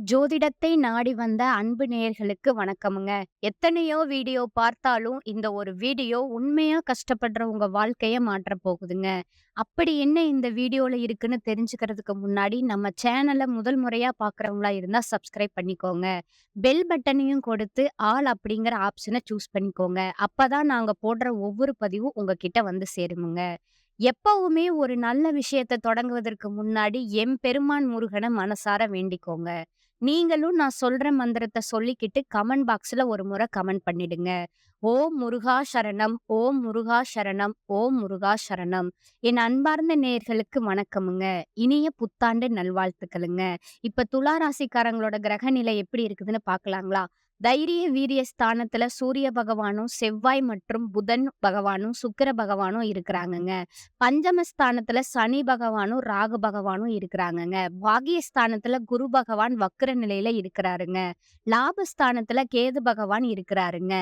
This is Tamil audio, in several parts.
ஜோதிடத்தை நாடி வந்த அன்பு நேயர்களுக்கு வணக்கமுங்க. எத்தனையோ வீடியோ பார்த்தாலும், இந்த ஒரு வீடியோ உண்மையா கஷ்டப்படுற உங்க வாழ்க்கைய மாற்றப் போகுதுங்க. அப்படி என்ன இந்த வீடியோல இருக்குன்னு தெரிஞ்சுக்கிறதுக்கு முன்னாடி, நம்ம சேனல முதல் முறையா பார்க்குறவங்களா இருந்தா சப்ஸ்கிரைப் பண்ணிக்கோங்க. பெல் பட்டனையும் கொடுத்து, ஆல் அப்படிங்கிற ஆப்ஷன சூஸ் பண்ணிக்கோங்க. அப்பதான் நாங்க போடுற ஒவ்வொரு பதிவும் உங்ககிட்ட வந்து சேருமுங்க. எப்பவுமே ஒரு நல்ல விஷயத்த தொடங்குவதற்கு முன்னாடி எம்பெருமான் முருகன மனசார வேண்டிக்கோங்க. நீங்களும் நான் சொல்ற மந்திரத்த சொல்லிக்கிட்டு கமெண்ட் பாக்ஸ்ல ஒரு முறை கமெண்ட் பண்ணிடுங்க. ஓம் முருகா சரணம், ஓம் முருகா சரணம், ஓம் முருகா சரணம். என் அன்பார்ந்த நேயர்களுக்கு வணக்கமுங்க. இனிய புத்தாண்டு நல்வாழ்த்துக்களுங்க. இப்ப துலா ராசிக்காரங்களோட கிரக நிலை எப்படி இருக்குதுன்னு பார்க்கலாங்களா? தைரிய வீரிய ஸ்தானத்துல சூரிய பகவானும், செவ்வாய் மற்றும் புதன் பகவானும், சுக்கிர பகவானும் இருக்கிறாங்கங்க. பஞ்சமஸ்தானத்துல சனி பகவானும், ராகு பகவானும் இருக்கிறாங்கங்க. பாகியஸ்தானத்துல குரு பகவான் வக்ர நிலையில இருக்கிறாருங்க. லாபஸ்தானத்துல கேது பகவான் இருக்கிறாருங்க.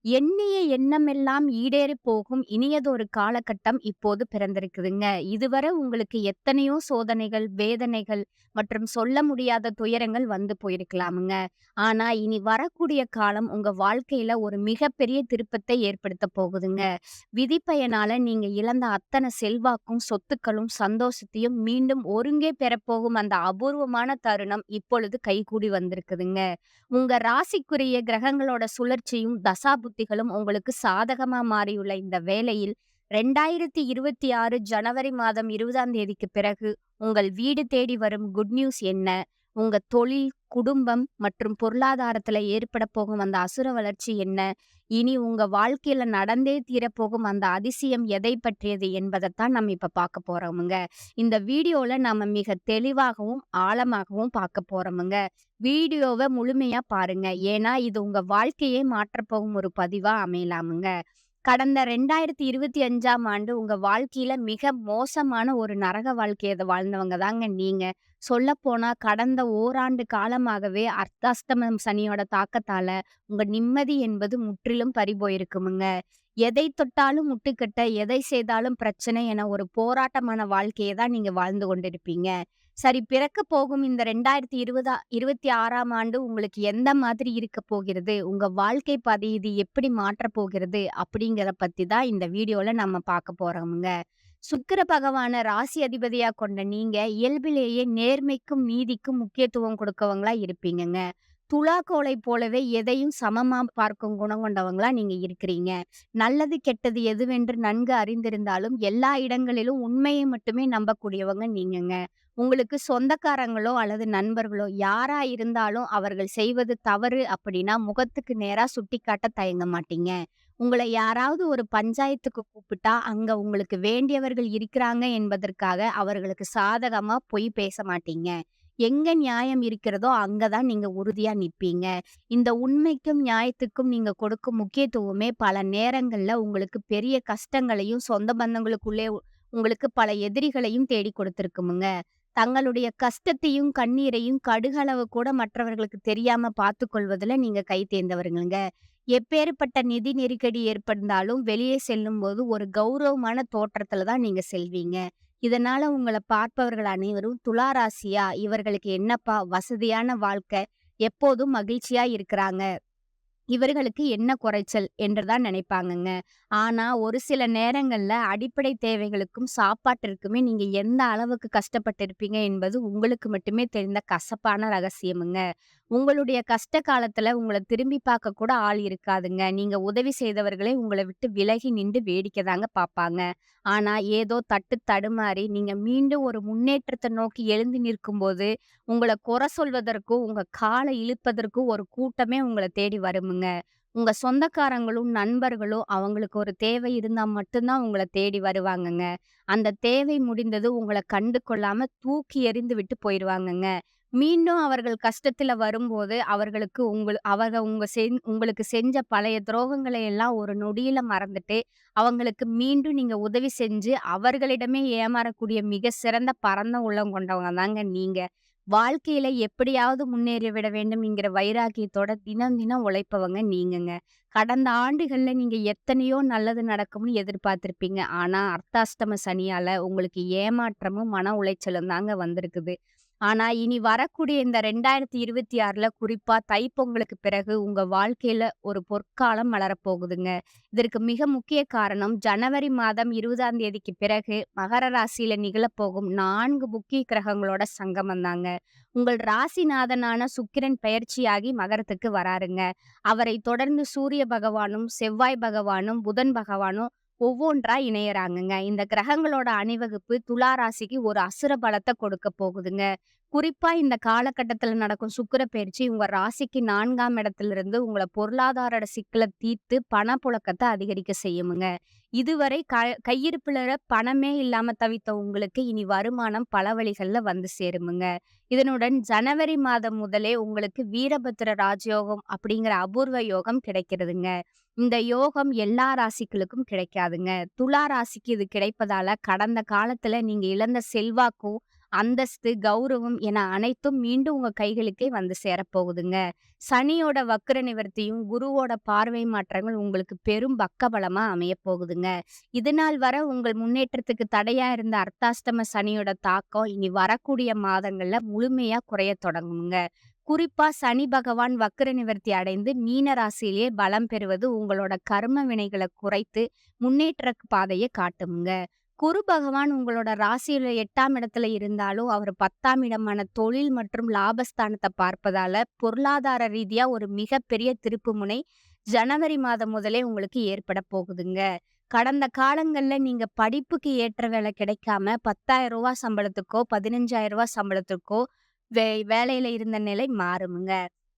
எண்ணிய எண்ணமெல்லாம் ஈடேறி போகும் இனியதொரு காலகட்டம் இப்போது பிறந்திருக்குதுங்க. இதுவரை உங்களுக்கு எத்தனையோ சோதனைகள், வேதனைகள் மற்றும் சொல்ல முடியாத துயரங்கள் வந்து போயிருக்கலாமுங்க. ஆனா இனி வரக்கூடிய காலம் உங்க வாழ்க்கையில ஒரு மிகப்பெரிய திருப்பத்தை ஏற்படுத்த போகுதுங்க. விதிப்பயனால நீங்க இழந்த அத்தனை செல்வாக்கும், சொத்துக்களும், சந்தோஷத்தையும் மீண்டும் ஒருங்கே பெறப்போகும் அந்த அபூர்வமான தருணம் இப்பொழுது கைகூடி வந்திருக்குதுங்க. உங்க ராசிக்குரிய கிரகங்களோட சுழற்சியும், தசாபுத்திகளும் உங்களுக்கு சாதகமா மாறியுள்ள இந்த வேளையில் 2026 ஜனவரி மாதம் 20ஆம் தேதிக்கு பிறகு உங்கள் வீடு தேடி வரும் குட் நியூஸ் என்ன? உங்க தொழில், குடும்பம் மற்றும் பொருளாதாரத்துல ஏற்பட போகும் அந்த அசுர வளர்ச்சி என்ன? இனி உங்க வாழ்க்கையில நடந்தே தீரப்போகும் அந்த அதிசயம் எதை பற்றியது என்பதைத்தான் நம்ம இப்ப பார்க்க போறோமுங்க. இந்த வீடியோல நாம மிக தெளிவாகவும், ஆழமாகவும் பார்க்க போறோமுங்க. வீடியோவ முழுமையா பாருங்க. ஏன்னா இது உங்க வாழ்க்கையே மாற்றப் போகும் ஒரு பதிவா அமையலாமுங்க. கடந்த 2025ஆம் ஆண்டு உங்க வாழ்க்கையில மிக மோசமான ஒரு நரக வாழ்க்கைய வாழ்ந்தவங்க தாங்க நீங்க. சொல்லப்போனா கடந்த ஓராண்டு காலமாகவே அர்த்தாஷ்டமம் சனியோட தாக்கத்தால உங்க நிம்மதி என்பது முற்றிலும் பறிபோயிருக்குமுங்க. எதை தொட்டாலும் முட்டுக்கட்ட, எதை செய்தாலும் பிரச்சனை என ஒரு போராட்டமான வாழ்க்கைய தான் நீங்க வாழ்ந்து கொண்டிருப்பீங்க. சரி, பிறக்கப் போகும் இந்த 2026ஆம் ஆண்டு உங்களுக்கு எந்த மாதிரி இருக்கப் போகிறது? உங்க வாழ்க்கை பாதை இது எப்படி மாற்றப் போகிறது? அப்படிங்கிறத பத்தி தான் இந்த வீடியோல நம்ம பார்க்க போறோமுங்க. சுக்கிர பகவான ராசி அதிபதியா கொண்ட நீங்க இயல்பிலேயே நேர்மைக்கும், நீதிக்கும் முக்கியத்துவம் கொடுக்கவங்களா இருப்பீங்கங்க. துலாக்கோலை போலவே எதையும் சமமா பார்க்கும் குணம் கொண்டவங்களா நீங்க இருக்கிறீங்க. நல்லது, கெட்டது எதுவென்று நன்கு அறிந்திருந்தாலும் எல்லா இடங்களிலும் உண்மையை மட்டுமே நம்பக்கூடியவங்க நீங்கங்க. உங்களுக்கு சொந்தக்காரங்களோ அல்லது நண்பர்களோ யாரா இருந்தாலும் அவர்கள் செய்வது தவறு அப்படின்னா முகத்துக்கு நேரா சுட்டிக்காட்ட தயங்க மாட்டீங்க. உங்களை யாராவது ஒரு பஞ்சாயத்துக்கு கூப்பிட்டா அங்க உங்களுக்கு வேண்டியவர்கள் இருக்கிறாங்க என்பதற்காக அவர்களுக்கு சாதகமா பொய் பேச மாட்டீங்க. எங்க நியாயம் இருக்கிறதோ அங்கதான் நீங்க உறுதியா நிப்பீங்க. இந்த உண்மைக்கும் நியாயத்துக்கும் நீங்க கொடுக்கும் முக்கியத்துவமே பல நேரங்கள்ல உங்களுக்கு பெரிய கஷ்டங்களையும், சொந்த பந்தங்களுக்குள்ளே உங்களுக்கு பல எதிரிகளையும் தேடி கொடுத்திருக்குமுங்க. தங்களுடைய கஷ்டத்தையும், கண்ணீரையும் கடுகளவு கூட மற்றவர்களுக்கு தெரியாம பார்த்துக் கொள்வதுல நீங்க கை தேர்ந்தவருங்கங்க. எப்பேறுபட்ட நிதி நெருக்கடி ஏற்பட்டாலும் வெளியே செல்லும்போது ஒரு கௌரவமான தோற்றத்துல தான் நீங்க செல்வீங்க. இதனால உங்கள பார்ப்பவர்கள் அனைவரும் துலா ராசியா, இவர்களுக்கு என்னப்பா வசதியான வாழ்க்கை, எப்போதும் மகிழ்ச்சியா இருக்கிறாங்க, இவர்களுக்கு என்ன குறைச்சல் என்றுதான் நினைப்பாங்கங்க. ஆனா, ஒரு சில நேரங்கள்ல அடிப்படை தேவைகளுக்கும், சாப்பாட்டிற்குமே நீங்க எந்த அளவுக்கு கஷ்டப்பட்டிருப்பீங்க என்பது உங்களுக்கு மட்டுமே தெரிந்த கசப்பான ரகசியமுங்க. உங்களுடைய கஷ்ட காலத்துல உங்கள திரும்பி பார்க்க கூட ஆள் இருக்காதுங்க. நீங்க உதவி செய்தவர்களே உங்கள விட்டு விலகி நின்று வேடிக்கை தாங்க பார்ப்பாங்க. ஆனா, ஏதோ தட்டு தடுமாறி நீங்க மீண்டும் ஒரு முன்னேற்றத்த நோக்கி எழுந்து நிற்கும்போது, உங்கள குறை சொல்வதற்கும், உங்க கால இழுப்பதற்கும் ஒரு கூட்டமே உங்கள தேடி வருமுங்க. உங்க சொந்தக்காரங்களும், நண்பர்களும் அவங்களுக்கு ஒரு தேவை இருந்தா மட்டும் தான் உங்கள தேடி வருவாங்கங்க. அந்த தேவை முடிந்தது உங்கள கண்டு கொள்ளாம தூக்கி எறிந்து விட்டு போயிருவாங்கங்க. மீண்டும் அவர்கள் கஷ்டத்துல வரும்போது, அவர்களுக்கு அவங்க உங்களுக்கு செஞ்ச பழைய துரோகங்களை எல்லாம் ஒரு நொடியில மறந்துட்டு, அவங்களுக்கு மீண்டும் நீங்க உதவி செஞ்சு, அவர்களிடமே ஏமாறக்கூடிய மிக சிறந்த பரந்த உள்ளம் கொண்டவங்க தாங்க நீங்க. வாழ்க்கையில எப்படியாவது முன்னேறி விட வேண்டும்ங்கிற வைராக்கியத்தோட தினம் தினம் உழைப்பவங்க நீங்கங்க. கடந்த ஆண்டுகள்ல நீங்க எத்தனையோ நல்லது நடக்கும்னு எதிர்பார்த்திருப்பீங்க. ஆனா அர்த்தாஷ்டம சனியால உங்களுக்கு ஏமாற்றமும், மன உளைச்சலும் தாங்க வந்திருக்குது. ஆனா, இனி வரக்கூடிய இந்த 2026ல குறிப்பா தைப்பொங்கலுக்கு பிறகு உங்க வாழ்க்கையில ஒரு பொற்காலம் மலரப்போகுதுங்க. இதற்கு மிக முக்கிய காரணம் ஜனவரி மாதம் 20ஆம் தேதிக்கு பிறகு மகர ராசியில நிகழப்போகும் 4 முக்கிய கிரகங்களோட சங்கமம் தாங்க. உங்கள் ராசிநாதனான சுக்கிரன் பெயர்ச்சியாகி மகரத்துக்கு வராருங்க. அவரைத் தொடர்ந்து சூரிய பகவானும், செவ்வாய் பகவானும், புதன் பகவானும் ஒவ்வொன்றா இணையறாங்கங்க. இந்த கிரகங்களோட அணிவகுப்பு துலா ராசிக்கு ஒரு அசுர பலத்த கொடுக்க போகுதுங்க. குறிப்பா இந்த காலகட்டத்துல நடக்கும் சுக்கிர பெயர்ச்சி உங்க ராசிக்கு 4ஆம் இடத்திலிருந்து உங்கள பொருளாதார சிக்கல தீர்த்து பணப்புழக்கத்த அதிகரிக்க செய்யுமுங்க. இதுவரை கையிருப்புல பணமே இல்லாம தவித்த உங்களுக்கு இனி வருமானம் பல வழிகள்ல வந்து சேருமுங்க. இதனுடன் ஜனவரி மாதம் முதலே உங்களுக்கு வீரபத்திர ராஜயோகம் அப்படிங்கிற அபூர்வ யோகம் கிடைக்கிறதுங்க. இந்த யோகம் எல்லா ராசிகளுக்கும் கிடைக்காதுங்க. துலா ராசிக்கு இது கிடைப்பதால கடந்த காலத்துல நீங்க இழந்த செல்வாக்கும், அந்தஸ்து, கௌரவம் என அனைத்தும் மீண்டும் உங்க கைகளுக்கே வந்து சேரப்போகுதுங்க. சனியோட வக்ர நிவர்த்தியும், குருவோட பார்வை மாற்றங்கள் உங்களுக்கு பெரும் பக்கபலமா அமையப் போகுதுங்க. இதுநாள் வரை உங்கள் முன்னேற்றத்துக்கு தடையா இருந்த அர்த்தாஷ்டம சனியோட தாக்கம் இனி வரக்கூடிய மாதங்கள்ல முழுமையா குறையத் தொடங்குங்க. குறிப்பா சனி பகவான் வக்ர நிவர்த்தி அடைந்து மீன ராசியிலேயே பலம் பெறுவது உங்களோட கர்ம வினைகளை குறைத்து முன்னேற்ற பாதையை காட்டுமுங்க. குரு பகவான் உங்களோட ராசியில 8ஆம் இடத்துல இருந்தாலும் அவர் 10ஆம் இடமான தொழில் மற்றும் லாபஸ்தானத்தை பார்ப்பதால பொருளாதார ரீதியா ஒரு மிகப்பெரிய திருப்புமுனை ஜனவரி மாதம் முதலே உங்களுக்கு ஏற்பட போகுதுங்க. கடந்த காலங்கள்ல நீங்க படிப்புக்கு ஏற்ற வேலை கிடைக்காம ரூ. 10,000 சம்பளத்துக்கோ, ரூ. 15,000 சம்பளத்துக்கோ வேலையில இருந்த நிலை மாறுமுங்க.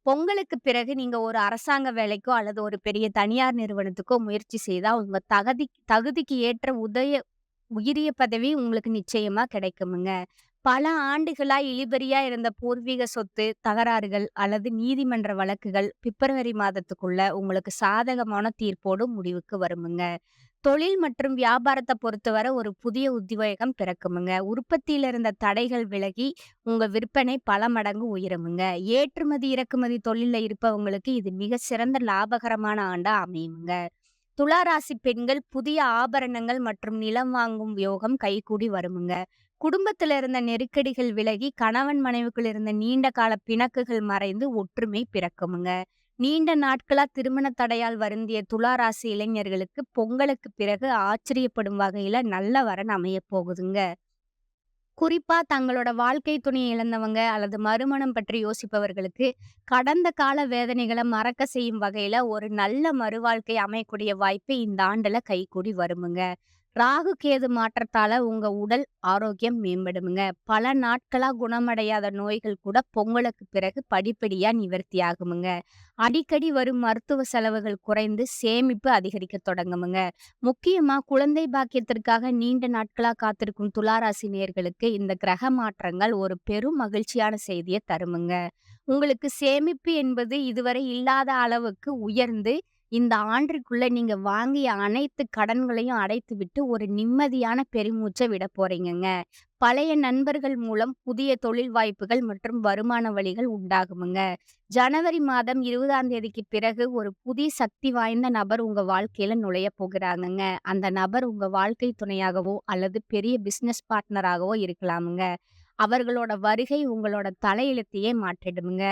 பொங்கலுக்கு பிறகு நீங்க ஒரு அரசாங்க வேலைக்கோ அல்லது ஒரு பெரிய தனியார் நிறுவனத்துக்கோ முயற்சி செய்தா உங்க தகுதிக்கு ஏற்ற உயரிய பதவி உங்களுக்கு நிச்சயமா கிடைக்குமுங்க. பல ஆண்டுகளா இழுபறியா இருந்த பூர்வீக சொத்து தகராறுகள் அல்லது நீதிமன்ற வழக்குகள் பிப்ரவரி மாதத்துக்குள்ள உங்களுக்கு சாதகமான தீர்ப்போடு முடிவுக்கு வருமுங்க. தொழில் மற்றும் வியாபாரத்தை பொறுத்தவரை ஒரு புதிய உத்வேகம் பிறக்குமுங்க. உற்பத்தியில இருந்த தடைகள் விலகி உங்க விற்பனை பல மடங்கு உயருமுங்க. ஏற்றுமதி இறக்குமதி தொழில்ல இருப்பவங்களுக்கு இது மிக சிறந்த லாபகரமான ஆண்டா அமையுமுங்க. துலா ராசி பெண்கள் புதிய ஆபரணங்கள் மற்றும் நிலம் வாங்கும் யோகம் கைகூடி வருமுங்க. குடும்பத்துல இருந்த நெருக்கடிகள் விலகி கணவன் மனைவிக்குள் இருந்த நீண்ட கால பிணக்குகள் மறைந்து ஒற்றுமை பிறக்குமுங்க. நீண்ட நாட்களா திருமண தடையால் வருந்திய துலா ராசி இளைஞர்களுக்கு பொங்கலுக்கு பிறகு ஆச்சரியப்படும் வகையில நல்ல வரன் அமையப் போகுதுங்க. குறிப்பா தங்களோட வாழ்க்கை துணையை இழந்தவங்க அல்லது மறுமணம் பற்றி யோசிப்பவர்களுக்கு கடந்த கால வேதனைகளை மறக்க செய்யும் வகையில ஒரு நல்ல மறுவாழ்க்கை அமையக்கூடிய வாய்ப்பு இந்த ஆண்டுல கைகூடி வருமுங்க. ராகு கேது மாற்றத்தால உங்க உடல் ஆரோக்கியம் மேம்படுமுங்க. பல நாட்களா குணமடையாத நோய்கள் கூட பொங்கலுக்கு பிறகு படிப்படியா நிவர்த்தி ஆகுமுங்க. அடிக்கடி வரும் மருத்துவ செலவுகள் குறைந்து சேமிப்பு அதிகரிக்க தொடங்குமுங்க. முக்கியமா குழந்தை பாக்கியத்திற்காக நீண்ட நாட்களா காத்திருக்கும் துளாராசி நேயர்களுக்கு இந்த கிரக மாற்றங்கள் ஒரு பெரும் மகிழ்ச்சியான செய்தியை தருமுங்க. உங்களுக்கு சேமிப்பு என்பது இதுவரை இல்லாத அளவுக்கு உயர்ந்து இந்த ஆண்டிற்குள்ள நீங்க வாங்கிய அனைத்து கடன்களையும் அடைத்துவிட்டு ஒரு நிம்மதியான பெருமூச்சை விட போறீங்கங்க. பழைய நண்பர்கள் மூலம் புதிய தொழில் வாய்ப்புகள் மற்றும் வருமான வழிகள் உண்டாகுமுங்க. ஜனவரி மாதம் 20ஆம் தேதிக்கு பிறகு ஒரு புதிய சக்தி வாய்ந்த நபர் உங்க வாழ்க்கையில நுழைய போகிறாங்கங்க. அந்த நபர் உங்க வாழ்க்கை துணையாகவோ அல்லது பெரிய பிசினஸ் பார்ட்னராகவோ இருக்கலாமுங்க. அவர்களோட வருகை உங்களோட தலையெழுத்தையே மாற்றிடுமுங்க.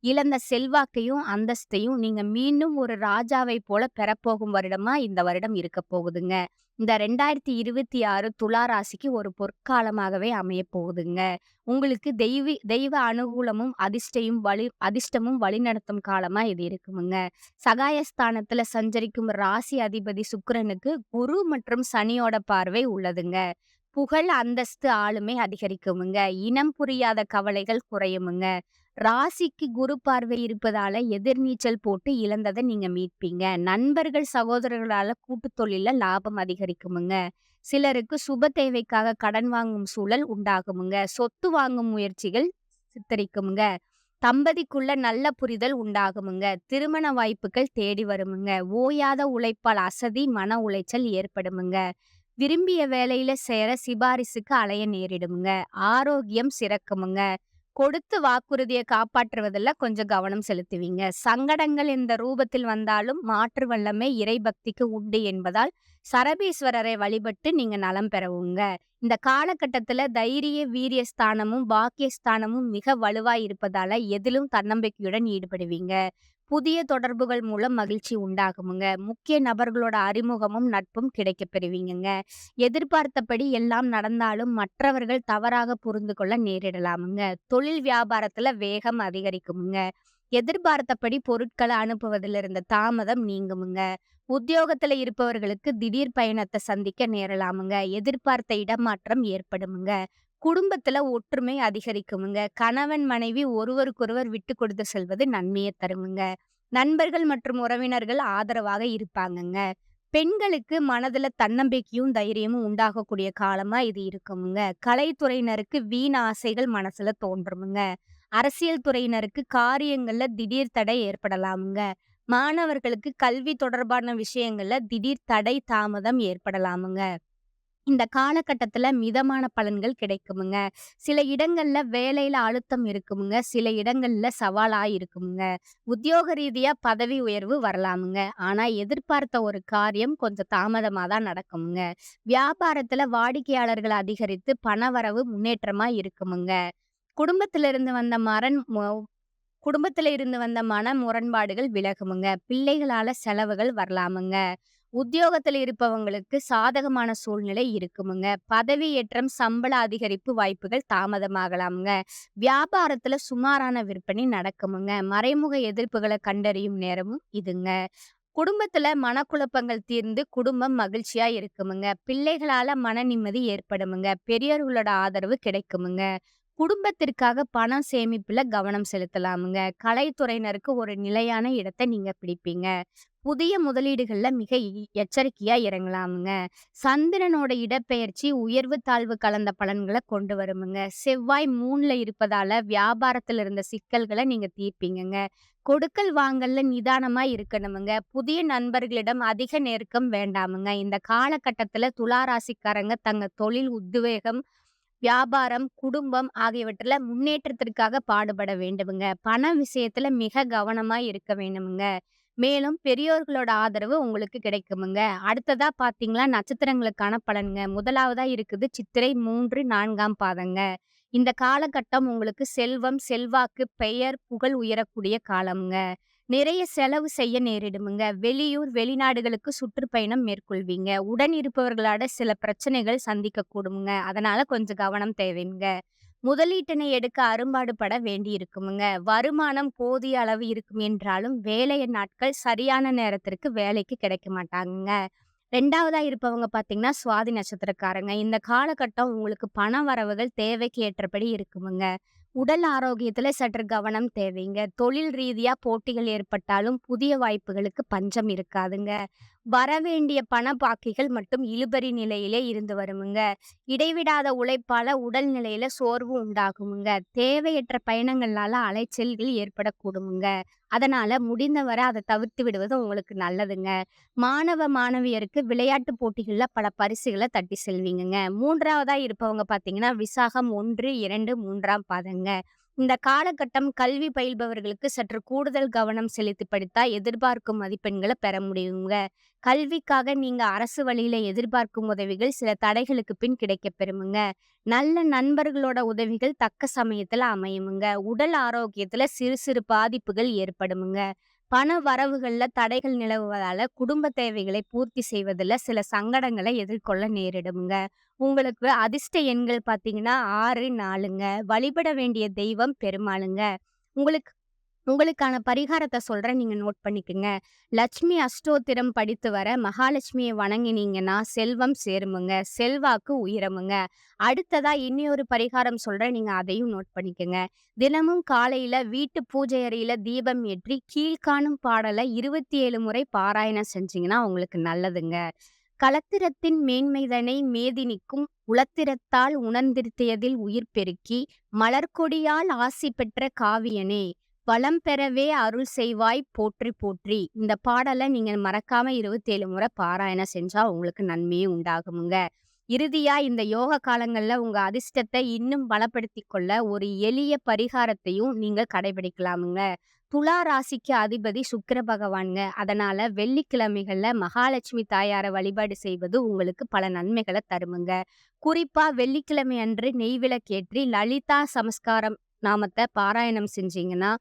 இழந்த செல்வாக்கையும் அந்தஸ்தையும் நீங்க மீண்டும் ஒரு ராஜாவை போல பெறப்போகும் வருடமா இந்த வருடம் இருக்க போகுதுங்க. இந்த 2026 துலா ராசிக்கு ஒரு பொற்காலமாகவே அமையப் போகுதுங்க. உங்களுக்கு தெய்வ அனுகூலமும் அதிர்ஷ்டமும் வழிநடத்தும் காலமா இது இருக்குமுங்க. சகாயஸ்தானத்துல சஞ்சரிக்கும் ராசி அதிபதி சுக்கிரனுக்கு குரு மற்றும் சனியோட பார்வை உள்ளதுங்க. புகழ், அந்தஸ்து, ஆளுமை அதிகரிக்குமுங்க. இனம் புரியாத கவலைகள் குறையுமுங்க. ராசிக்கு குரு பார்வை இருப்பதால எதிர்நீச்சல் போட்டு இழந்ததை நீங்க மீட்பீங்க. நண்பர்கள், சகோதரர்களால கூட்டுத் தொழில்ல லாபம் அதிகரிக்குமுங்க. சிலருக்கு சுப தேவைக்காக கடன் வாங்கும் சூழல் உண்டாகுமுங்க. சொத்து வாங்கும் முயற்சிகள் சித்தரிக்குமுங்க. தம்பதிக்குள்ள நல்ல புரிதல் உண்டாகுமுங்க. திருமண வாய்ப்புகள் தேடி வருமுங்க. ஓயாத உழைப்பால் அசதி, மன உளைச்சல் ஏற்படுமுங்க. விரும்பிய வேலையில சேர சிபாரிசுக்கு அலைய நேரிடுமுங்க. ஆரோக்கியம் சிறக்குமுங்க. கொடுத்து வாக்குறுதிய காப்பாற்றுவதில கொஞ்சம் கவனம் செலுத்துவீங்க. சங்கடங்கள் இந்த ரூபத்தில் வந்தாலும் மாற்று வல்லமை இறைபக்திக்கு உண்டு என்பதால், சரபீஸ்வரரை வழிபட்டு நீங்க நலம் பெறவுங்க. இந்த காலகட்டத்தில தைரிய, வீரிய ஸ்தானமும், பாக்கிய ஸ்தானமும் மிக வலுவா இருப்பதால, எதிலும் தன்னம்பிக்கையுடன் ஈடுபடுவீங்க. புதிய தொடர்புகள் மூலம் மகிழ்ச்சி உண்டாகுமுங்க. முக்கிய நபர்களோட அறிமுகமும், நட்பும் கிடைக்கப் பெறுவீங்கங்க. எதிர்பார்த்தபடி எல்லாம் நடந்தாலும் மற்றவர்கள் தவறாக புரிந்து கொள்ள நேரிடலாமுங்க. தொழில் வியாபாரத்துல வேகம் அதிகரிக்குமுங்க. எதிர்பார்த்தபடி பொருட்களை அனுப்புவதில் இருந்த தாமதம் நீங்குமுங்க. உத்தியோகத்துல இருப்பவர்களுக்கு திடீர் பயணத்தை சந்திக்க நேரலாமுங்க. எதிர்பார்த்த இடமாற்றம் ஏற்படுமுங்க. குடும்பத்துல ஒற்றுமை அதிகரிக்குமுங்க. கணவன் மனைவி ஒருவருக்கொருவர் விட்டு கொடுத்து செல்வது நன்மையை தருமுங்க. நண்பர்கள் மற்றும் உறவினர்கள் ஆதரவாக இருப்பாங்கங்க. பெண்களுக்கு மனதுல தன்னம்பிக்கையும், தைரியமும் உண்டாகக்கூடிய காலமா இது இருக்குமுங்க. கலைத்துறையினருக்கு வீண் ஆசைகள் மனசுல தோன்றுமுங்க. அரசியல் துறையினருக்கு காரியங்கள்ல திடீர் தடை ஏற்படலாமுங்க. மாணவர்களுக்கு கல்வி தொடர்பான விஷயங்கள்ல திடீர் தடை, தாமதம் ஏற்படலாமுங்க. இந்த காலகட்டத்துல மிதமான பலன்கள் கிடைக்குமுங்க. சில இடங்கள்ல வேலையில அழுத்தம் இருக்குமுங்க. சில இடங்கள்ல சவாலா இருக்குமுங்க. உத்தியோக ரீதியா பதவி உயர்வு வரலாமுங்க. ஆனா எதிர்பார்த்த ஒரு காரியம் கொஞ்சம் தாமதமா தான் நடக்குமுங்க. வியாபாரத்துல வாடிக்கையாளர்கள் அதிகரித்து பணவரவு முன்னேற்றமா இருக்குமுங்க. குடும்பத்திலிருந்து வந்த மரண் மொ குடும்பத்தில இருந்து வந்த மன முரண்பாடுகள் விலகுமுங்க. பிள்ளைகளால செலவுகள் வரலாமுங்க. உத்தியோகத்துல இருப்பவங்களுக்கு சாதகமான சூழ்நிலை இருக்குமுங்க. பதவி ஏற்றம், சம்பள அதிகரிப்பு வாய்ப்புகள் தாமதமாகலாமுங்க. வியாபாரத்துல சுமாரான விற்பனை நடக்குமுங்க. மறைமுக எதிர்ப்புகளை கண்டறியும் நேரமும் இதுங்க. குடும்பத்துல மனக்குழப்பங்கள் தீர்ந்து குடும்பம் மகிழ்ச்சியா இருக்குமுங்க. பிள்ளைகளால மன நிம்மதி ஏற்படுமுங்க. பெரியோர்களோட ஆதரவு கிடைக்குமுங்க. குடும்பத்திற்காக பணம் சேமிப்புல கவனம் செலுத்தலாமுங்க. கலைத்துறையினருக்கு ஒரு நிலையான இடத்தை நீங்க பிடிப்பீங்க. புதிய முதலீடுகள்ல மிக எச்சரிக்கையா இறங்கலாமுங்க. சந்திரனோட இடப்பெயர்ச்சி உயர்வு தாழ்வு கலந்த பலன்களை கொண்டு வருமுங்க. செவ்வாய் 3ல இருப்பதால வியாபாரத்துல இருந்த சிக்கல்களை நீங்க தீர்ப்பீங்கங்க. கொடுக்கல் வாங்கல்ல நிதானமா இருக்கணுமுங்க. புதிய நண்பர்களிடம் அதிக நெருக்கம் வேண்டாமுங்க. இந்த காலகட்டத்துல துலா ராசிக்காரங்க தங்க தொழில் உத்வேகம், வியாபாரம், குடும்பம் ஆகியவற்றில முன்னேற்றத்திற்காக பாடுபட வேண்டுமுங்க. பண விஷயத்துல மிக கவனமா இருக்க வேண்டுமுங்க. மேலும் பெரியோர்களோட ஆதரவு உங்களுக்கு கிடைக்குமுங்க. அடுத்ததா பார்த்தீங்கன்னா, நட்சத்திரங்களுக்கான பலன்ங்க. முதலாவதா இருக்குது சித்திரை 3, 4ஆம் பாதங்க. இந்த காலகட்டம் உங்களுக்கு செல்வம், செல்வாக்கு, பெயர், புகழ் உயரக்கூடிய காலம்ங்க. நிறைய செலவு செய்ய நேரிடுமுங்க. வெளியூர், வெளிநாடுகளுக்கு சுற்றுப்பயணம் மேற்கொள்வீங்க. உடன் இருப்பவர்களோட சில பிரச்சனைகள் சந்திக்க கூடுமுங்க. அதனால கொஞ்சம் கவனம் தேவைங்க. முதலீட்டினை எடுக்க அரும்பாடுபட வேண்டியிருக்குமுங்க. வருமானம் போதிய அளவு இருக்கும் என்றாலும், வேலைய நாட்கள் சரியான நேரத்திற்கு வேலைக்கு கிடைக்க மாட்டாங்கங்க. 2வதா இருப்பவங்க பார்த்தீங்கன்னா, சுவாதி நட்சத்திரக்காரங்க. இந்த காலகட்டம் உங்களுக்கு பண வரவுகள் தேவைக்கு ஏற்றபடி இருக்குமுங்க. உடல் ஆரோக்கியத்துல சற்று கவனம் தேவைங்க. தொழில் ரீதியா போட்டிகள் ஏற்பட்டாலும் புதிய வாய்ப்புகளுக்கு பஞ்சம் இருக்காதுங்க. வரவேண்டிய பண பாக்கிகள் மட்டும் இழுபறி நிலையிலே இருந்து வருமுங்க. இடைவிடாத உழைப்பால உடல் நிலையில சோர்வு உண்டாகுமுங்க. தேவையற்ற பயணங்கள்னால அலைச்சல்கள் ஏற்படக்கூடுமுங்க. அதனால முடிந்தவரை அதை தவிர்த்து விடுவது உங்களுக்கு நல்லதுங்க. மாணவ மாணவியருக்கு விளையாட்டு போட்டிகள்ல பல பரிசுகளை தட்டி செல்வீங்கங்க. 3வதா இருப்பவங்க பார்த்தீங்கன்னா, விசாகம் 1, 2, 3ஆம் பாதங்க. இந்த காலகட்டம் கல்வி பயில்பவர்களுக்கு சற்று கூடுதல் கவனம் செலுத்தி படித்தா எதிர்பார்க்கும் மதிப்பெண்களை பெற முடியுங்க. கல்விக்காக நீங்க அரசு வழியில எதிர்பார்க்கும் உதவிகள் சில தடைகளுக்கு பின் கிடைக்கப் பெறுமுங்க. நல்ல நண்பர்களோட உதவிகள் தக்க சமயத்துல அமையுமுங்க. உடல் ஆரோக்கியத்துல சிறு சிறு பாதிப்புகள் ஏற்படுமுங்க. பண வரவுகள்ல தடைகள் நிலவுவதால குடும்ப தேவைகளை பூர்த்தி செய்வதில் சில சங்கடங்களை எதிர்கொள்ள நேரிடுமுங்க. உங்களுக்கு அதிர்ஷ்ட எண்கள் பார்த்தீங்கன்னா 6, 4ங்க. வழிபட வேண்டிய தெய்வம் பெருமாளுங்க. உங்களுக்கு உங்களுக்கான பரிகாரத்த சொல்றேன். நீங்க நோட் பண்ணிக்கங்க. லட்சுமி அஷ்டோத்திரம் படித்து வர மகாலட்சுமிய வணங்கினீங்கன்னா செல்வம் சேருமுங்க. செல்வாக்கு உயருமுங்க. அடுத்ததா இன்னியொரு பரிகாரம் சொல்றேன். நீங்க அதையும் நோட் பண்ணிக்கங்க. தினமும் காலையில வீட்டு பூஜை அறையில தீபம் ஏற்றி கீழ்காணும் பாடலை 27 முறை பாராயணம் செஞ்சீங்கன்னா உங்களுக்கு நல்லதுங்க. களத்திரத்தின் மேன்மைதனை மேதினிக்கும் உளத்திரத்தால் உணர்ந்திருத்தியதில் உயிர் பெருக்கி மலர்க்கொடியால் ஆசி பெற்ற காவியனே வளம் பெறவே அருள் செய்வாய் போற்றி போற்றி. இந்த பாடலை நீங்க மறக்காம 27 முறை பாராயணம் செஞ்சா உங்களுக்கு நன்மையே உண்டாகுமுங்க. இறுதியா இந்த யோக காலங்கள்ல உங்க அதிர்ஷ்டத்த இன்னும் பலப்படுத்திக் கொள்ள ஒரு எளிய பரிகாரத்தையும் நீங்க கடைபிடிக்கலாமுங்க. துலா ராசிக்கு அதிபதி சுக்கிர பகவான்ங்க. அதனால வெள்ளிக்கிழமைகள்ல மகாலட்சுமி தாயார வழிபாடு செய்வது உங்களுக்கு பல நன்மைகள தருமுங்க. குறிப்பா வெள்ளிக்கிழமை அன்று நெய் விளக்கேற்றி லலிதா சமஸ்காரம் நாமத்த பாராயணம் செஞ்சீங்கன்னா,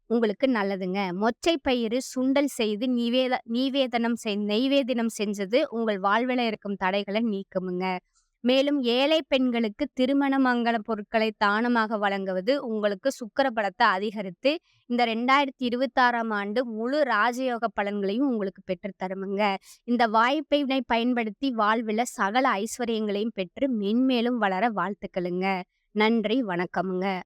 உங்களுக்கு நல்லதுங்க. மொச்சை பயிறு சுண்டல் செய்து நெய்வேதனம் செஞ்சது உங்கள் வாழ்வில இருக்கும் தடைகள நீக்குமுங்க. மேலும் ஏழை பெண்களுக்கு திருமண மங்கல பொருட்களை தானமாக வழங்குவது உங்களுக்கு சுக்கிர பலத்த அதிகரித்து, இந்த 2026ஆம் ஆண்டு முழு ராஜயோக பலன்களையும் உங்களுக்கு பெற்றுத் தருமுங்க. இந்த வாய்ப்பினை பயன்படுத்தி வாழ்வில சகல ஐஸ்வர்யங்களையும் பெற்று மென்மேலும் வளர வாழ்த்துக்களுங்க. நன்றி, வணக்கமுங்க.